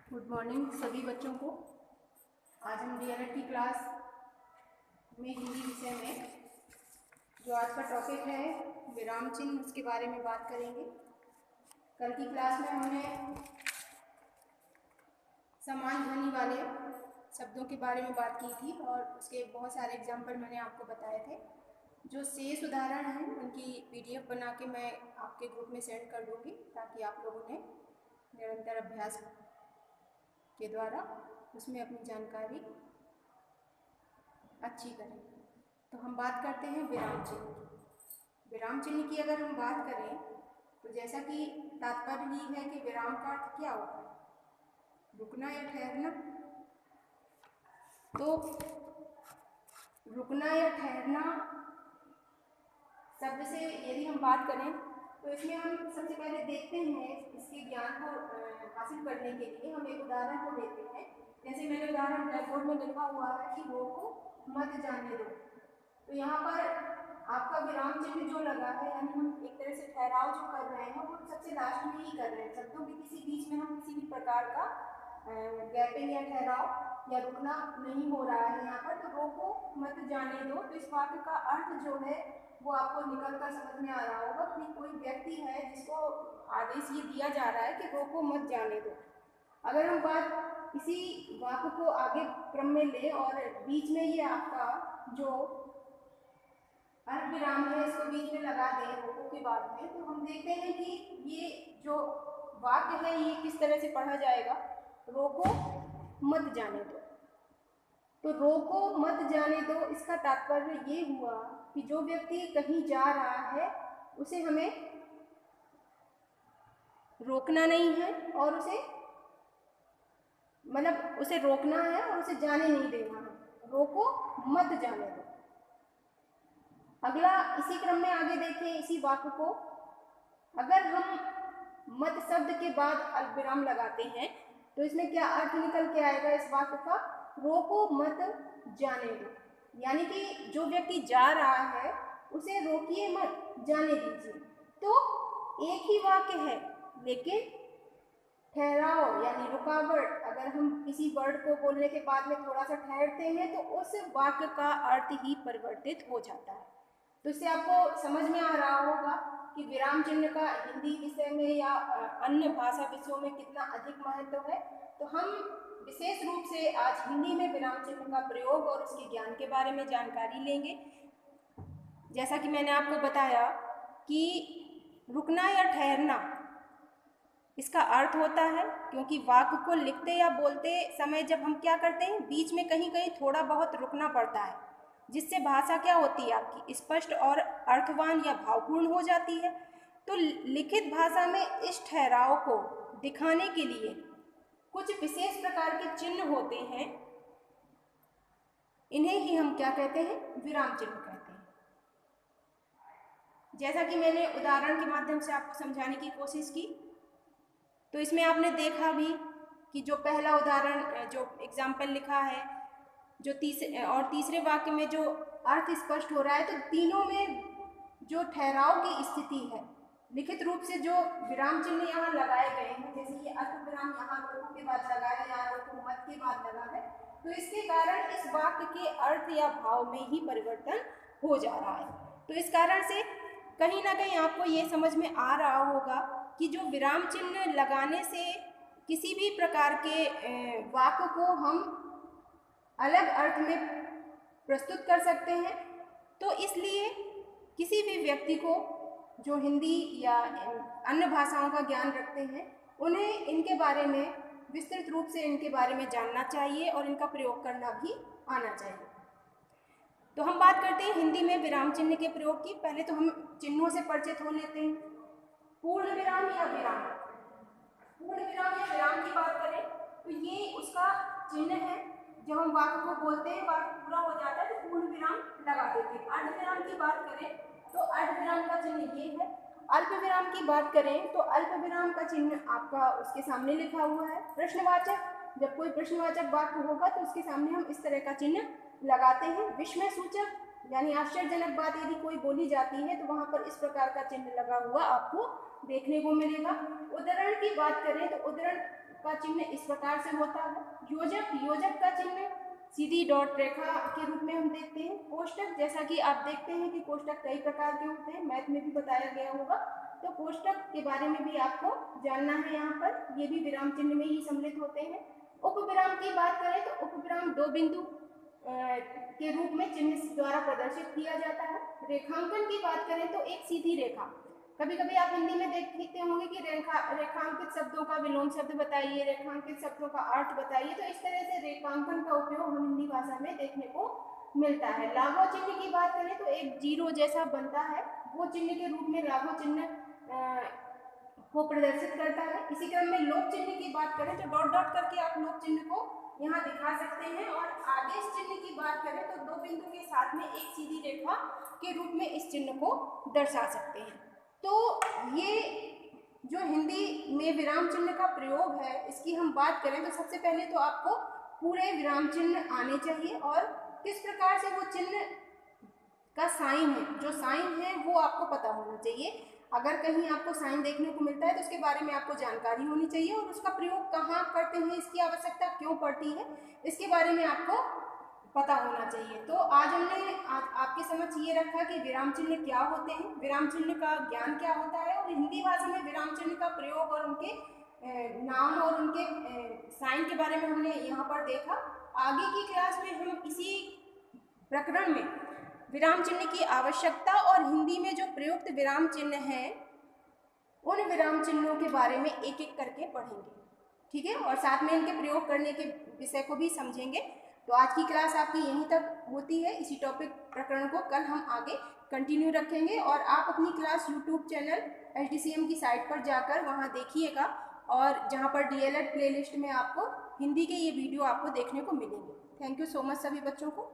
Good morning सभी बच्चों को। आज हम डीएलएड की क्लास में हिंदी विषय में जो आज का टॉपिक है विराम चिन्ह, उसके बारे में बात करेंगे। कल की क्लास में हमने समान ध्वनि वाले शब्दों के बारे में बात की थी और उसके बहुत सारे एग्जाम्पल मैंने आपको बताए थे। जो शेष उदाहरण हैं उनकी पीडीएफ बना के मैं आपके ग्रुप में सेंड कर दूँगी ताकि आप लोग उन्हें निरंतर अभ्यास के द्वारा उसमें अपनी जानकारी अच्छी करें। तो हम बात करते हैं विराम चिन्ह की। विराम चिन्ह की अगर हम बात करें तो जैसा कि तात्पर्य ही है कि विराम का अर्थ क्या होता है, रुकना या ठहरना। तो रुकना या ठहरना शब्द से यदि हम बात करें तो इसमें हम सबसे पहले देखते हैं इसके ज्ञान को हासिल करने के लिए हम एक उदाहरण को लेते हैं। जैसे मैंने उदाहरण ब्लैक बोर्ड में लिखा हुआ है कि रोको मत जाने दो। तो यहाँ पर आपका विराम चिन्ह जो लगा है, यानी हम एक तरह से ठहराव जो कर रहे हैं वो सबसे लास्ट में ही कर रहे हैं। शब्दों के किसी बीच में हम किसी भी प्रकार का गैपिंग या ठहराव या रुकना नहीं हो रहा है यहाँ पर। तो रोको मत जाने दो, तो इस वाक्य का अर्थ जो है वो आपको निकल कर समझ में आ रहा होगा कि कोई व्यक्ति है जिसको आदेश ये दिया जा रहा है कि रोको मत जाने दो। अगर हम बात इसी वाक्य को आगे क्रम में ले और बीच में ये आपका जो अल्प विराम है इसको बीच में लगा दें रोको के बाद में, तो हम देखते हैं कि ये जो वाक्य है ये किस तरह से पढ़ा जाएगा, रोको मत जाने दो। तो रोको मत जाने दो, इसका तात्पर्य ये हुआ कि जो व्यक्ति कहीं जा रहा है उसे हमें रोकना नहीं है और उसे उसे रोकना है और उसे जाने नहीं देना है। रोको मत जाने दो। अगला इसी क्रम में आगे देखें इसी वाक्य को। अगर हम मत शब्द के बाद अल्पविराम लगाते हैं तो इसमें क्या अर्थ निकल के आएगा इस वाक्य का, रोको मत जाने दो। यानी कि जो व्यक्ति जा रहा है उसे रोकिए मत, जाने दीजिए। तो एक ही वाक्य है लेकिन ठहराव यानी रुकावट, अगर हम किसी वर्ड को बोलने के बाद में थोड़ा सा ठहरते हैं तो उस वाक्य का अर्थ ही परिवर्तित हो जाता है। तो इससे आपको समझ में आ रहा होगा कि विराम चिन्ह का हिंदी विषय में या अन्य भाषा विषयों में कितना अधिक महत्व है। तो हम विशेष रूप से आज हिंदी में विराम चिन्ह का प्रयोग और उसके ज्ञान के बारे में जानकारी लेंगे। जैसा कि मैंने आपको बताया कि रुकना या ठहरना इसका अर्थ होता है, क्योंकि वाक्य को लिखते या बोलते समय जब हम क्या करते हैं बीच में कहीं कहीं थोड़ा बहुत रुकना पड़ता है, जिससे भाषा क्या होती है आपकी स्पष्ट और अर्थवान या भावपूर्ण हो जाती है। तो लिखित भाषा में इस ठहराव को दिखाने के लिए कुछ विशेष प्रकार के चिन्ह होते हैं, इन्हें ही हम क्या कहते हैं, विराम चिन्ह कहते हैं। जैसा कि मैंने उदाहरण के माध्यम से आपको समझाने की कोशिश की, तो इसमें आपने देखा भी कि जो पहला उदाहरण जो एग्जाम्पल लिखा है, जो तीसरे वाक्य में जो अर्थ स्पष्ट हो रहा है, तो तीनों में जो ठहराव की स्थिति है, लिखित रूप से जो विराम चिन्ह यहाँ लगाए गए हैं, जैसे ये अल्प विराम यहाँ रोको के बाद लगा है या रोको मत के बाद लगा है, तो इसके कारण इस वाक्य के अर्थ या भाव में ही परिवर्तन हो जा रहा है। तो इस कारण से कहीं ना कहीं आपको ये समझ में आ रहा होगा कि जो विराम चिन्ह लगाने से किसी भी प्रकार के वाक्य को हम अलग अर्थ में प्रस्तुत कर सकते हैं। तो इसलिए किसी भी व्यक्ति को जो हिंदी या अन्य भाषाओं का ज्ञान रखते हैं उन्हें इनके बारे में विस्तृत रूप से इनके बारे में जानना चाहिए और इनका प्रयोग करना भी आना चाहिए। तो हम बात करते हैं हिंदी में विराम चिन्ह के प्रयोग की। पहले तो हम चिन्हों से परिचित हो लेते हैं। पूर्ण विराम या विराम, पूर्ण विराम या विराम की बात करें तो ये उसका चिन्ह है। जब हम वाक्य को बोलते हैं, वाक्य पूरा हो जाता है तो पूर्ण विराम लगा देते हैं। अर्ध विराम की बात करें तो अर्ध विराम का चिन्ह ये है। अल्प विराम की बात करें तो अल्प विराम का चिन्ह आपका उसके सामने लिखा हुआ है। प्रश्नवाचक, जब कोई प्रश्नवाचक वाक्य होगा तो उसके सामने हम इस तरह का चिन्ह लगाते हैं। विस्मय सूचक यानी आश्चर्यजनक बात यदि कोई बोली जाती है तो वहां पर इस प्रकार का चिन्ह लगा हुआ आपको देखने को मिलेगा। उद्धरण की बात करें तो उद्धरण का चिन्ह इस प्रकार से होता है। योजक का चिन्ह सीधी डॉट रेखा के रूप में हम देखते हैं। कोष्टक, जैसा कि आप देखते हैं कि कोष्टक कई प्रकार के होते हैं, मैथ में भी बताया गया होगा, तो कोष्टक के बारे में भी आपको जानना है। यहाँ पर ये भी विराम चिन्ह में ही सम्मिलित होते हैं। उपविराम की बात करें तो उपविराम दो बिंदु के रूप में चिन्ह द्वारा प्रदर्शित किया जाता है। रेखांकन की बात करें तो एक सीधी रेखा, कभी कभी आप हिंदी में देखते होंगे कि रेखांकित शब्दों का विलोम शब्द बताइए, रेखांकित शब्दों का अर्थ बताइए, तो इस तरह से रेखांकन का उपयोग हम हिंदी भाषा में देखने को मिलता है। लाघव चिन्ह की बात करें तो एक जीरो जैसा बनता है, वो चिन्ह के रूप में लाघव चिन्ह को प्रदर्शित करता है। इसी क्रम में लोप चिन्ह की बात करें तो डॉट डॉट करके आप लोप चिन्ह को यहाँ दिखा सकते हैं। और आदेश चिन्ह की बात करें तो दो बिंदु के साथ में एक सीधी रेखा के रूप में इस चिन्ह को दर्शा सकते हैं। तो ये जो हिंदी में विराम चिन्ह का प्रयोग है, इसकी हम बात करें तो सबसे पहले तो आपको पूरे विराम चिन्ह आने चाहिए और किस प्रकार से वो चिन्ह का साइन है, जो साइन है वो आपको पता होना चाहिए। अगर कहीं आपको साइन देखने को मिलता है तो उसके बारे में आपको जानकारी होनी चाहिए और उसका प्रयोग कहाँ करते हैं, इसकी आवश्यकता क्यों पड़ती है, इसके बारे में आपको पता होना चाहिए। तो आज हमने आपके समझ ये रखा कि विराम चिन्ह क्या होते हैं, विराम चिन्ह का ज्ञान क्या होता है और हिंदी भाषा में विराम चिन्ह का प्रयोग और उनके नाम और उनके साइन के बारे में हमने यहाँ पर देखा। आगे की क्लास में हम इसी प्रकरण में विराम चिन्ह की आवश्यकता और हिंदी में जो प्रयुक्त विराम चिन्ह हैं उन विराम चिन्हों के बारे में एक एक करके पढ़ेंगे, ठीक है, और साथ में इनके प्रयोग करने के विषय को भी समझेंगे। तो आज की क्लास आपकी यहीं तक होती है। इसी टॉपिक प्रकरण को कल हम आगे कंटिन्यू रखेंगे और आप अपनी क्लास यूट्यूब चैनल HDCM की साइट पर जाकर वहाँ देखिएगा और जहाँ पर DLED प्लेलिस्ट में आपको हिंदी के ये वीडियो आपको देखने को मिलेंगे। थैंक यू सो मच सभी बच्चों को।